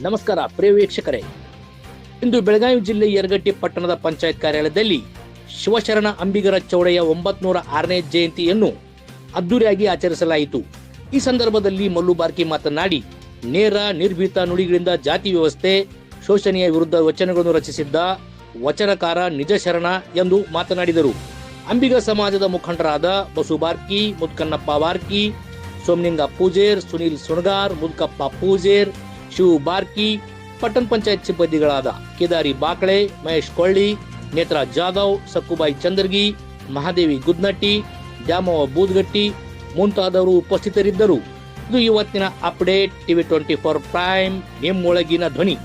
ನಮಸ್ಕಾರ ಪ್ರಿಯ ವೀಕ್ಷಕರೇ, ಇಂದು ಬೆಳಗಾವಿ ಜಿಲ್ಲೆ ಯರಗಟ್ಟಿ ಪಟ್ಟಣದ ಪಂಚಾಯತ್ ಕಾರ್ಯಾಲಯದಲ್ಲಿ ಶಿವಶರಣ ಅಂಬಿಗರ ಚೌಡಯ್ಯ 906ನೇ ಜಯಂತಿಯನ್ನು ಅದ್ದೂರಿಯಾಗಿ ಆಚರಿಸಲಾಯಿತು. ಈ ಸಂದರ್ಭದಲ್ಲಿ ಮಲ್ಲು ಬಾರ್ಕಿ ಮಾತನಾಡಿ, ನೇರ ನಿರ್ಭೀತ ನುಡಿಗಳಿಂದ ಜಾತಿ ವ್ಯವಸ್ಥೆ ಶೋಷಣೆಯ ವಿರುದ್ಧ ವಚನಗಳನ್ನು ರಚಿಸಿದ್ದ ವಚನಕಾರ ನಿಜ ಶರಣ ಎಂದು ಮಾತನಾಡಿದರು. ಅಂಬಿಗ ಸಮಾಜದ ಮುಖಂಡರಾದ ಬಸು ಬಾರ್ಕಿ, ಮುದ್ಕನ್ನಪ್ಪ ಬಾರ್ಕಿ, ಸೋಮಲಿಂಗ ಪೂಜೇರ್, ಸುನೀಲ್ ಸುಣಗಾರ್, ಮುದ್ಕಪ್ಪ ಪೂಜೇರ್, ಶಿವ ಬಾರ್ಕಿ, ಪಟ್ಟಣ ಪಂಚಾಯತ್ ಸಿಬ್ಬಂದಿಗಳಾದ ಕೇದಾರಿ ಬಾಕಳೆ, ಮಹೇಶ್ ಕೊಳ್ಳಿ, ನೇತ್ರಾ ಜಾಧವ್, ಸಕ್ಕುಬಾಯಿ ಚಂದರ್ಗಿ, ಮಹಾದೇವಿ ಗುದ್ನಟ್ಟಿ, ದ್ಯಾಮವ್ವ ಬೂದ್ಗಟ್ಟಿ ಮುಂತಾದವರು ಉಪಸ್ಥಿತರಿದ್ದರು. ಇದು ಇವತ್ತಿನ ಅಪ್ಡೇಟ್ ಟಿವಿ 24 ಪ್ರೈಮ್, ನಿಮ್ಮೊಳಗಿನ ಧ್ವನಿ.